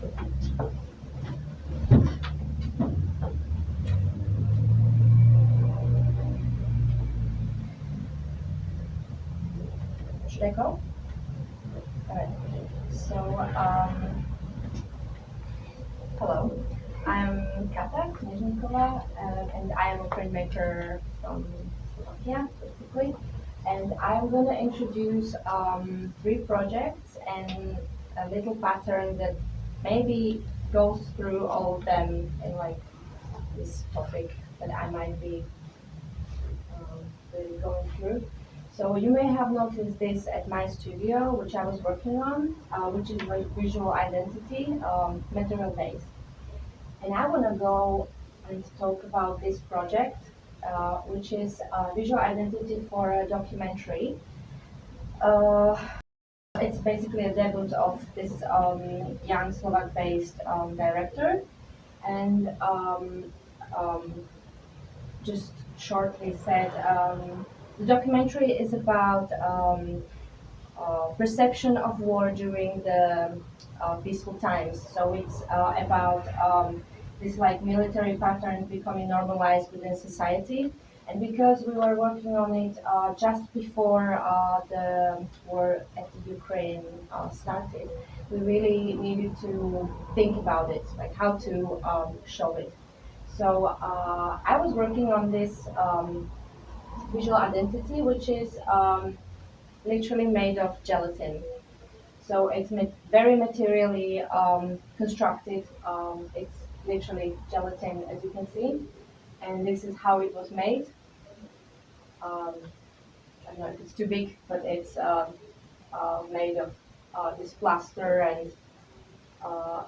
Should I go? Alright. So, hello. I'm Kata, Knežníková, and I am a printmaker from Slovakia, basically. And I'm going to introduce 3 projects and a little pattern that maybe goes through all of them in like this topic that I might be really going through. So you may have noticed this at my studio, which I was working on, which is visual identity, material based. And I want to go and talk about this project, which is visual identity for a documentary. It's basically a debut of this young Slovak-based director, and just shortly said, the documentary is about perception of war during the peaceful times. So it's about this like military pattern becoming normalized within society. And because we were working on it just before the war at the Ukraine started, we really needed to think about it, like how to show it. So I was working on this visual identity, which is literally made of gelatin. So it's very materially constructed. It's literally gelatin, as you can see. And this is how it was made. I don't know if it's too big, but it's made of this plaster and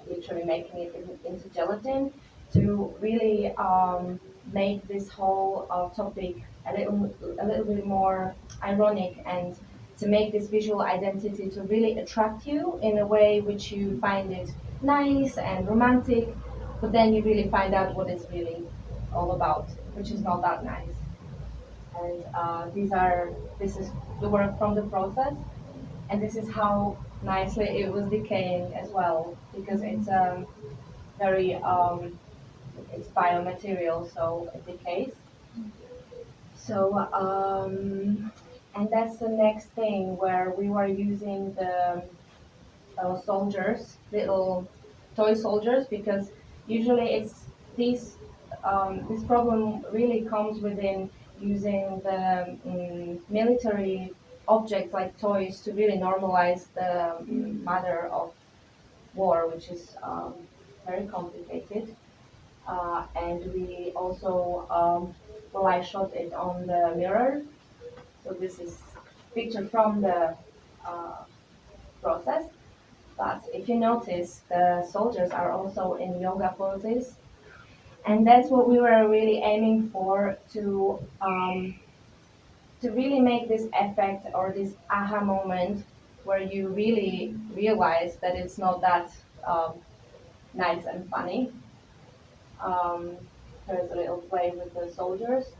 literally making it into gelatin to really make this whole topic a little bit more ironic, and to make this visual identity to really attract you in a way which you find it nice and romantic, but then you really find out what it's really all about, which is not that nice. And this is the work from the process, and this is how nicely it was decaying as well, because it's very it's biomaterial, so it decays. So and that's the next thing, where we were using the soldiers, little toy soldiers, because usually it's these this problem really comes within using the military objects like toys to really normalize the matter of war, which is very complicated. And we also, well, I shot it on the mirror. So this is picture from the process. But if you notice, the soldiers are also in yoga poses. And that's what we were really aiming for, to really make this effect or this aha moment where you really realize that it's not that nice and funny. There's a little play with the soldiers.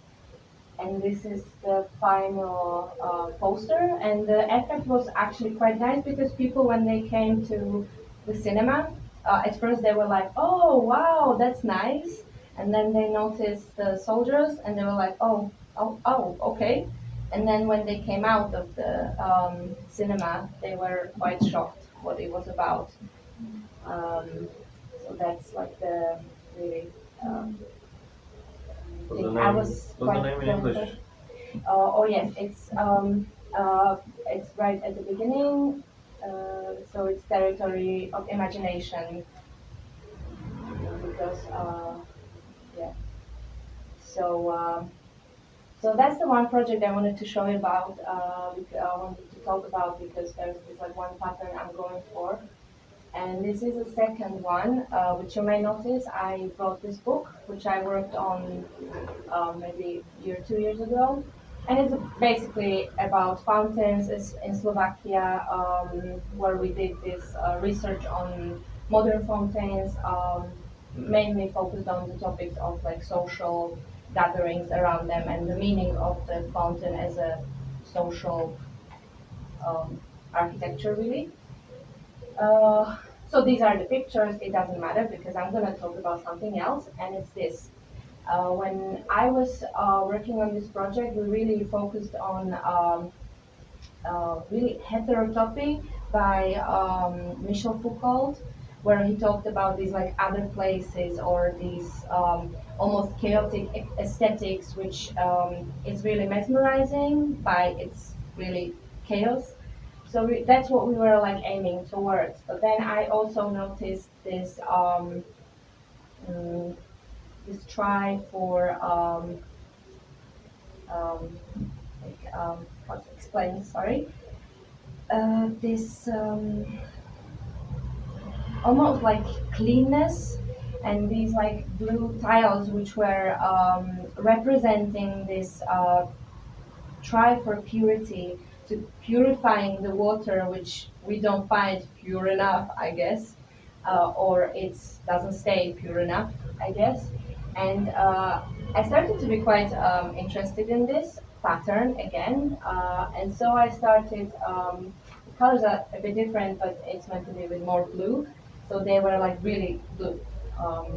And this is the final poster. And the effect was actually quite nice, because people, when they came to the cinema, at first they were like, oh, wow, that's nice. And then they noticed the soldiers and they were like, oh, okay. And then when they came out of the cinema, they were quite shocked what it was about. So that's like the really I was What's the name in English? Oh yes, it's right at the beginning. So it's territory of imagination, because yeah. So so that's the one project I wanted to show you about. I wanted to talk about, because there's this like one pattern I'm going for. And this is the second one, which you may notice. I brought this book, which I worked on maybe a year, 2 years ago. And it's basically about fountains in Slovakia, where we did this research on modern fountains, mainly focused on the topics of like social gatherings around them and the meaning of the fountain as a social architecture, really. So these are the pictures. It doesn't matter because I'm going to talk about something else, and it's this. When I was working on this project, we really focused on really heterotopy by Michel Foucault, where he talked about these like other places or these almost chaotic aesthetics, which is really mesmerizing by its really chaos. So that's what we were like aiming towards. But then I also noticed mm, this try for um, how to explain? Sorry, this almost like cleanness, and these like blue tiles which were representing this try for purity, to purifying the water which we don't find pure enough, I guess, or it doesn't stay pure enough, I guess. And I started to be quite interested in this pattern again, and so I started. The colors are a bit different, but it's meant to be with more blue, so they were like really blue. Um,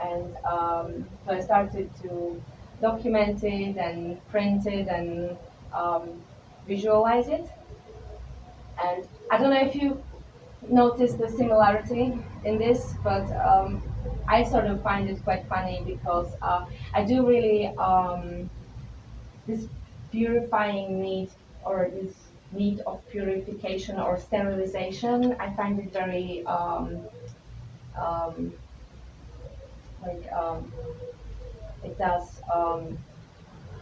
so I started to document it and print it and um, visualize it. And I don't know if you notice the similarity in this, but I sort of find it quite funny because I do really this purifying need, or this need of purification or sterilization. I find it very um, like it does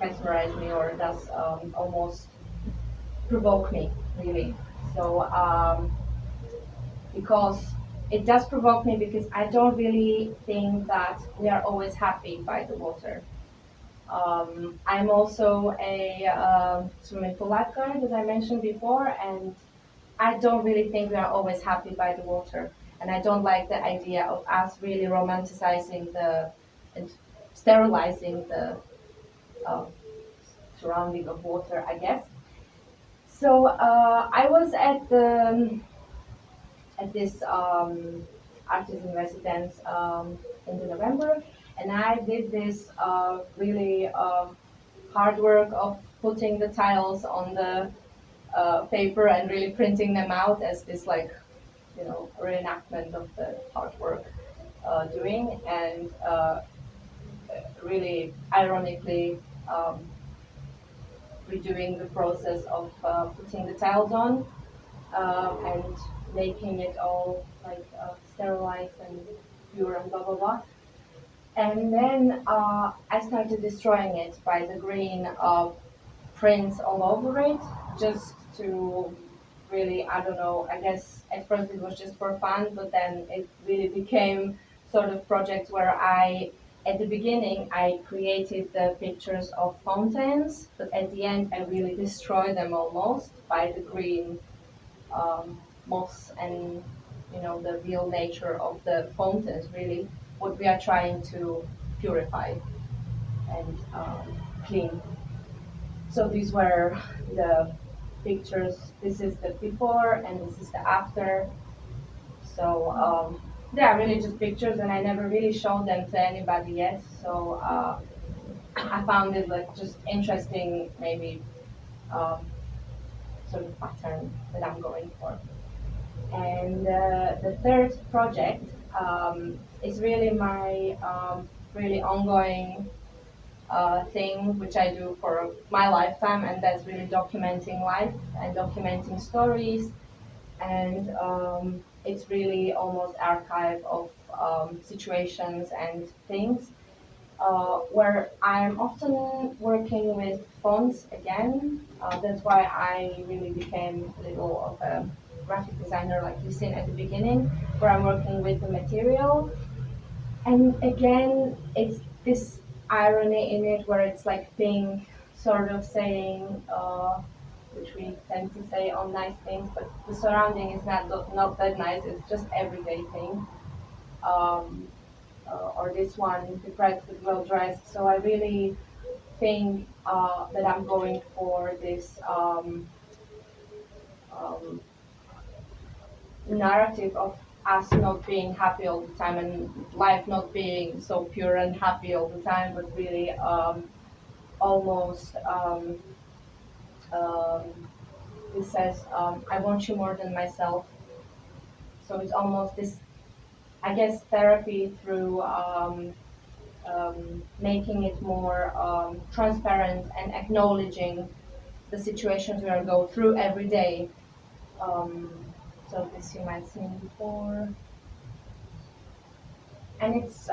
mesmerize me, or it does almost provoke me really. So because it does provoke me because I don't really think that we are always happy by the water. I'm also a swimming pool lifeguard, as I mentioned before, and I don't really think we are always happy by the water. And I don't like the idea of us really romanticizing and sterilizing the uh, surrounding of water, I guess. So I was at this artist in residence in the November, and I did this really hard work of putting the tiles on the paper and really printing them out as this like reenactment of the hard work doing, and really ironically redoing the process of putting the tiles on and making it all like sterilized and pure and blah blah blah. And then I started destroying it by the green prints all over it, just to really, I don't know, I guess at first it was just for fun, but then it really became sort of projects where at the beginning, I created the pictures of fountains, but at the end, I really destroyed them almost by the green moss and the real nature of the fountains, really what we are trying to purify and clean. So these were the pictures. This is the before and this is the after. So they are really just pictures, and I never really showed them to anybody yet. So I found it like just interesting, maybe sort of pattern that I'm going for. And the third project is really my really ongoing thing, which I do for my lifetime, and that's really documenting life and documenting stories. And it's really almost archive of situations and things where I'm often working with fonts again. That's why I really became a little of a graphic designer, like you seen at the beginning, where I'm working with the material. And again, it's this irony in it where it's like pink, sort of saying, which we tend to say on nice things, but the surrounding is not that nice. It's just everyday thing. Um, or this one, depressed but well dressed. So I really think that I'm going for this um, narrative of us not being happy all the time and life not being so pure and happy all the time, but really almost um, it says, I want you more than myself. So it's almost this, I guess, therapy through making it more transparent and acknowledging the situations we are going through every day. Um, so this you might seen before, and it's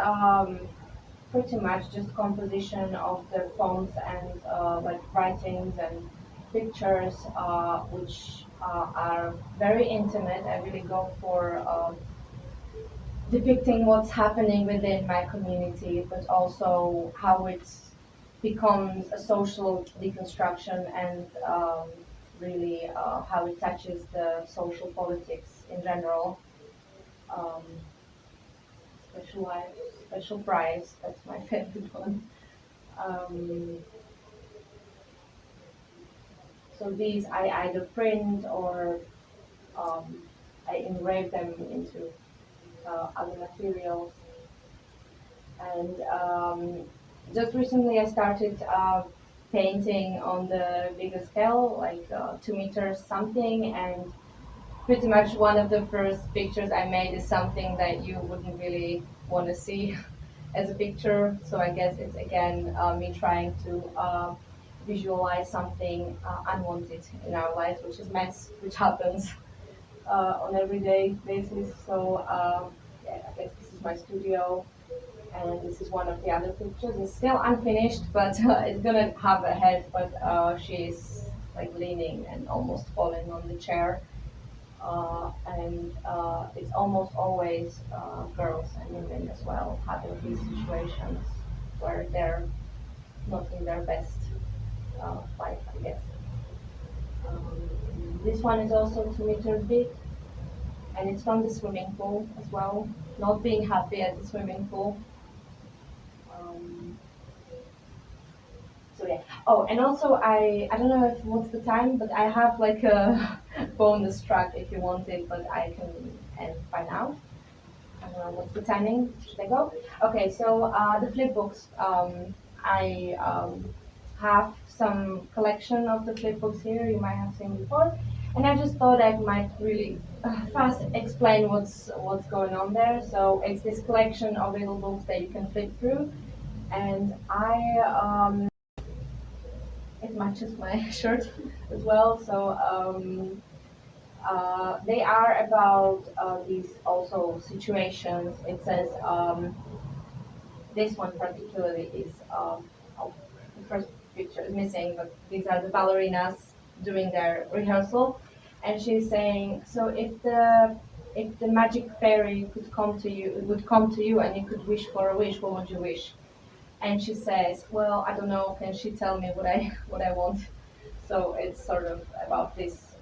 pretty much just composition of the fonts and like writings and pictures, which are very intimate. I really go for depicting what's happening within my community, but also how it becomes a social deconstruction and really how it touches the social politics in general. Um, Special life, special prize, that's my favorite one. Um, so these I either print or um, I engrave them into other materials. And just recently I started painting on the bigger scale, like 2 meters something, and pretty much one of the first pictures I made is something that you wouldn't really want to see as a picture. So I guess it's again me trying to visualize something unwanted in our lives, which is mess, which happens on everyday basis. So yeah, I guess this is my studio, and this is one of the other pictures. It's still unfinished, but it's gonna have a head, but she's like leaning and almost falling on the chair. And it's almost always girls and women as well having these situations where they're not in their best life, I guess. This one is also 2 meters big, and it's from the swimming pool as well. Not being happy at the swimming pool. Um, so yeah. Oh, and also I don't know if what's the time, but I have like a bonus track if you want it, but I can end by now. I don't know what's the timing. Should I go? Okay, so the flip books. I have some collection of the flip books here you might have seen before, and I just thought I might really fast explain what's going on there. So it's this collection of little books that you can flip through, and it matches my shirt as well. So they are about these also situations. It says this one particularly is oh, the first picture is missing, but these are the ballerinas doing their rehearsal, and she's saying, so if the magic fairy could come to you, would come to you, and you could wish for a wish, what would you wish? And she says, well, I don't know. Can she tell me what I want? So it's sort of about this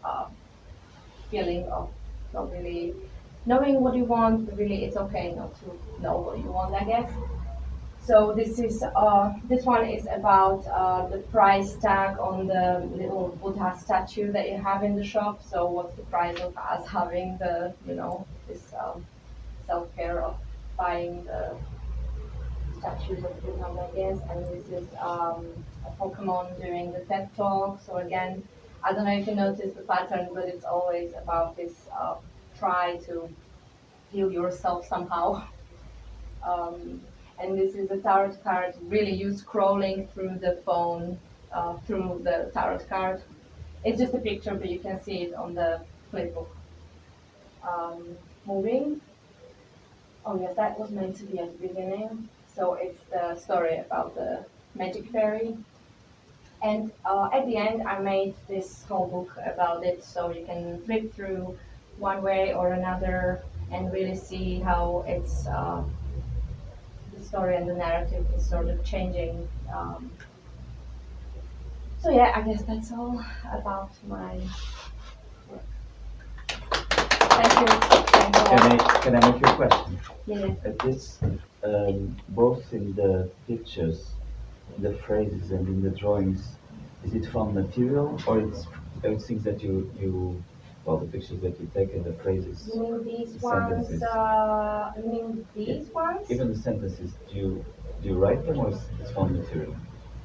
feeling of not really knowing what you want, but really it's okay not to know what you want, I guess. So this one is about the price tag on the little Buddha statue that you have in the shop. So what's the price of us having the this self care of buying the statues of Buddha, I guess. And this is a Pokemon doing the TED talk. So again, I don't know if you noticed the pattern, but it's always about this try to heal yourself somehow. Um, and this is a tarot card. Really, you scrolling through the phone, through the tarot card. It's just a picture, but you can see it on the flipbook. Moving. Oh yes, that was meant to be at the beginning. So it's the story about the magic fairy. And at the end, I made this whole book about it, so you can flip through one way or another and really see how it's the story and the narrative is sort of changing. So yeah, I guess that's all about my work. Thank you. Thanks a lot. Can I make you a question? Yeah. This, both in the pictures, in the phrases, and in the drawings, is it from material or it's things that you Well, the pictures that you take and the phrases, You mean these the ones? sentences. You mean these ones? Even the sentences, do you write them or is this one material?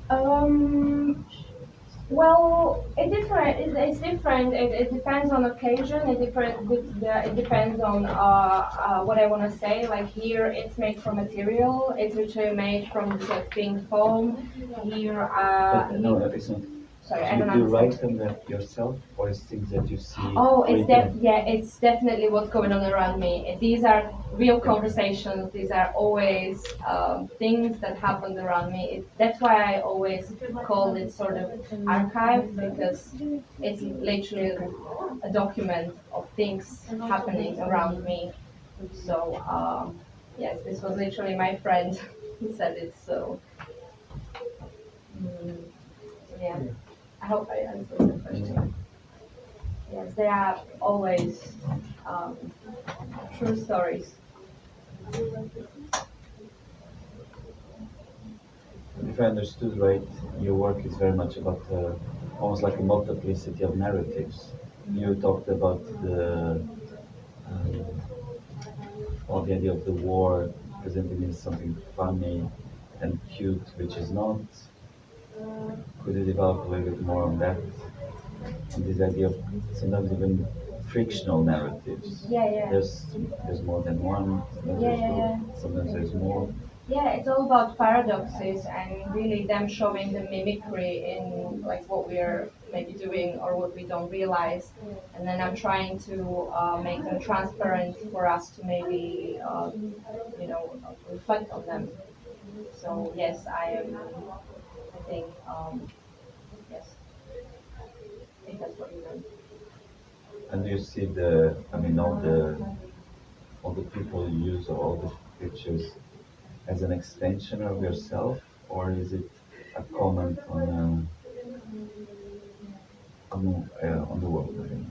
Um, Well, it's different. It depends on occasion. It depends on what I want to say. Like here, it's made from material. It's literally made from this like pink foam. Here, But no, it's not. sorry, I Do you, don't do you understand. write them that yourself or is things that you see Oh, written? yeah, it's definitely what's going on around me. These are real conversations. These are always things that happened around me. That's why I always call it sort of archive because it's literally a document of things happening around me. So yes, this was literally my friend who said it. So mm, yeah, I hope I answered the question. Yes, they are always um, true stories. If I understood right, your work is very much about almost like a multiplicity of narratives. You talked about um, the idea of the war presented as something funny and cute, which is not. Could you develop a little bit more on that? On this idea of sometimes even frictional narratives. Yeah, yeah, There's more than one. yeah, yeah, yeah. Sometimes there's more. Yeah, it's all about paradoxes and really them showing the mimicry in like what we're maybe doing or what we don't realize. And then I'm trying to make them transparent for us to maybe, reflect on them. So yes, I think, yes, I think that's what you meant. And do you see I mean, all the people you use or all the pictures as an extension of yourself, or is it a comment on the world? I think.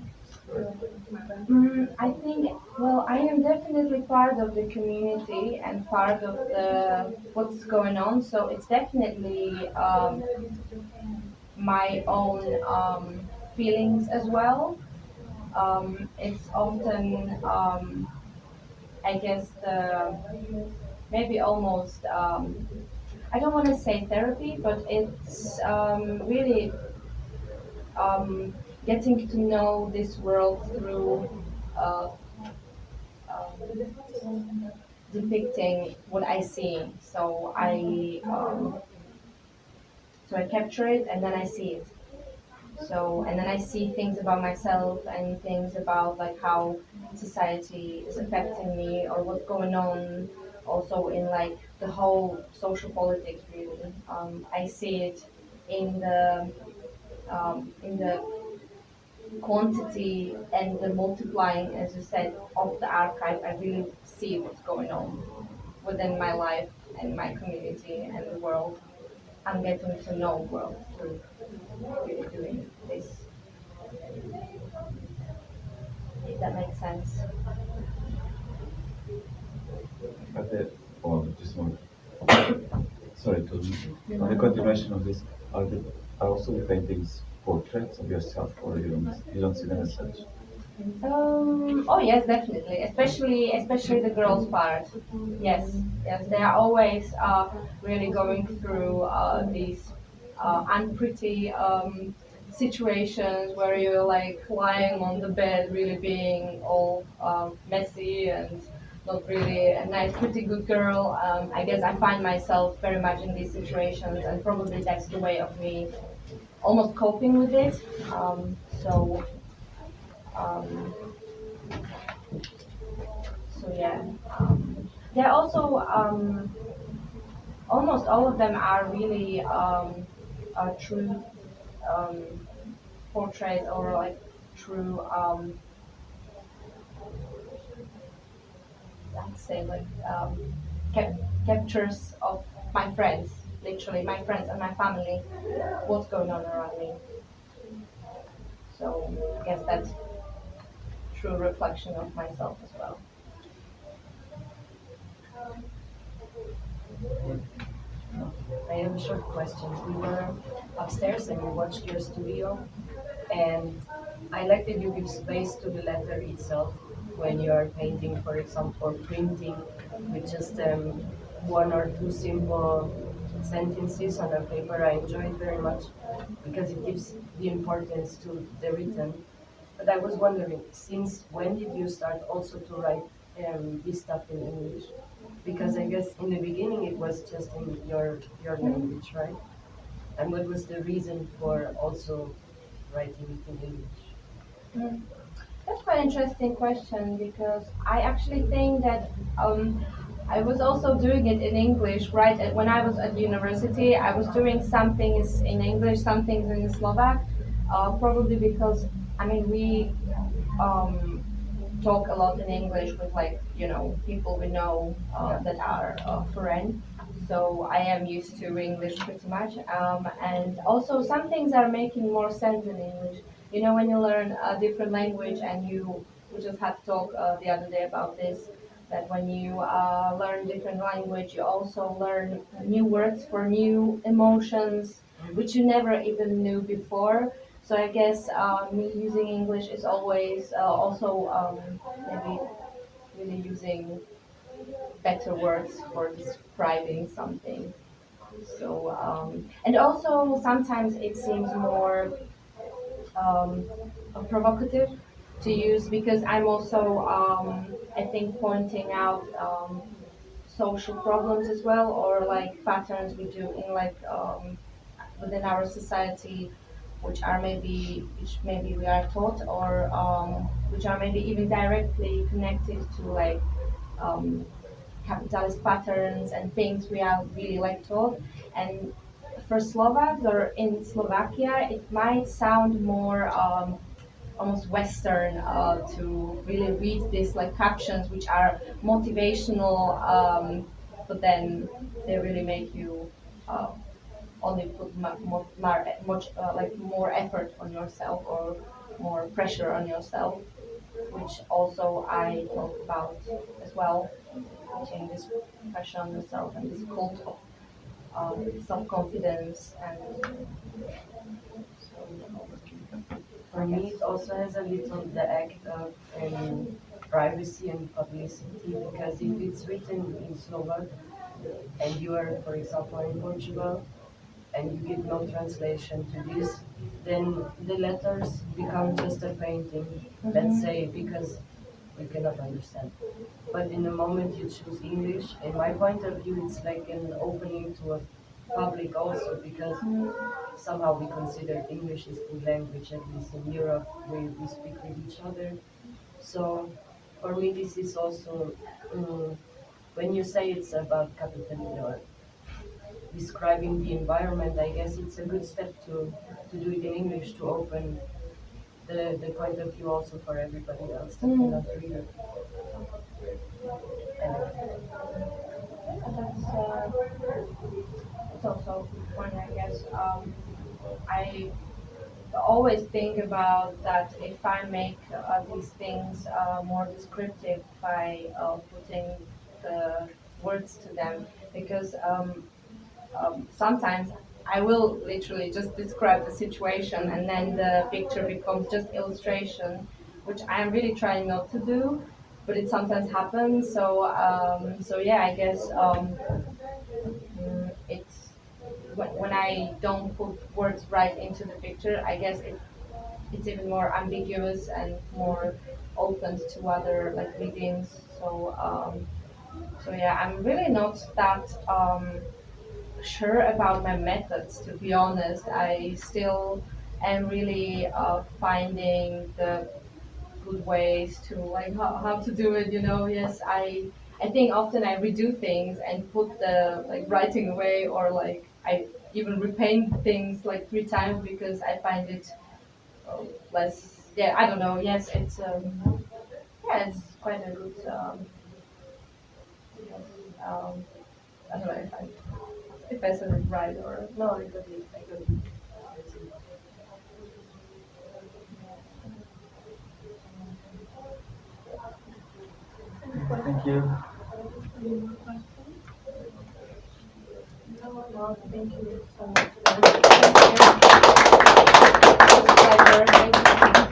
I think, well, I am definitely part of the community and part of the what's going on. So it's definitely my own feelings as well. It's often, I guess, maybe almost. I don't want to say therapy, but it's really um, getting to know this world through uh, depicting what I see. So I capture it and then I see it. So and then I see things about myself and things about like how society is affecting me or what's going on. Also in like the whole social politics really. I see it in the quantity and the multiplying, as you said, of the archive. I really see what's going on within my life and my community and the world. I'm getting to know world through really doing this, if that makes sense. But just one. Sorry to on the continuation of this. Are also the paintings portraits of yourself, or you don't see them as such? Oh yes, definitely. Especially the girls' part. Yes, yes, they are always really going through these unpretty situations where you're like lying on the bed, really being all messy and not really a nice, pretty good girl. I guess I find myself very much in these situations, and probably that's the way of me almost coping with it. So. Um, So yeah, they're also almost all of them are really true um, portraits or like true I'd say like captures of my friends, literally my friends and my family, what's going on around me. So I guess that's true reflection of myself as well. I have a short question. We were upstairs and we watched your studio, and I like that you give space to the letter itself when you are painting, for example, or printing with just one or two simple sentences on a paper. I enjoy it very much because it gives the importance to the written. But I was wondering, since when did you start also to write this stuff in English? Because I guess in the beginning it was just in your language, right? And what was the reason for also writing it in English? Mm. That's quite an interesting question because I actually think that I was also doing it in English, right? When I was at university, I was doing some things in English, some things in Slovak, probably because, I mean, we um, talk a lot in English with like, people we know that are foreign. So I am used to English pretty much. And also some things are making more sense in English. When you learn a different language and we just had to talk the other day about this, that when you learn different language, you also learn new words for new emotions, which you never even knew before. So I guess me using English is always also maybe really using better words for describing something. So and also sometimes it seems more um, provocative to use because I'm also I think pointing out social problems as well or like patterns we do in like within our society which maybe we are taught or which are maybe even directly connected to like um, capitalist patterns and things we are really like taught. And for Slovaks or in Slovakia, it might sound more almost Western to really read these like captions, which are motivational, but then they really make you uh, only put much like more effort on yourself or more pressure on yourself, which also I talk about as well, putting this pressure on yourself and this cult of self-confidence and so For me, it also has a little the act of privacy and publicity because if it's written in Slovak and you are, for example, in Portugal and you give no translation to this, then the letters become just a painting, let's say, because we cannot understand. But in the moment you choose English, in my point of view, it's like an opening to a public also because somehow we consider English is the language, at least in Europe, we speak with each other. So for me, this is also, when you say it's about capitalism or describing the environment, I guess it's a good step to do it in English to open the point of view also for everybody else that cannot read it. I like it. that's also a good point, I guess. I always think about that if I make these things more descriptive by putting the words to them, because sometimes I will literally just describe the situation and then the picture becomes just illustration, which I am really trying not to do, but it sometimes happens. So yeah, I guess it's when I don't put words right into the picture, I guess it's even more ambiguous and more open to other like readings. So yeah, I'm really not that sure about my methods, to be honest. I still am really finding the good ways to like how to do it. Yes, I think often I redo things and put the like writing away, or like I even repaint things like 3 times because I find it less. Yeah, I don't know. Yes, it's quite a good. Yes, I don't know if I said it right or No, I got it. I got it. Thank you. no. Thank you so much. Thank you. It was a pleasure. Thank you.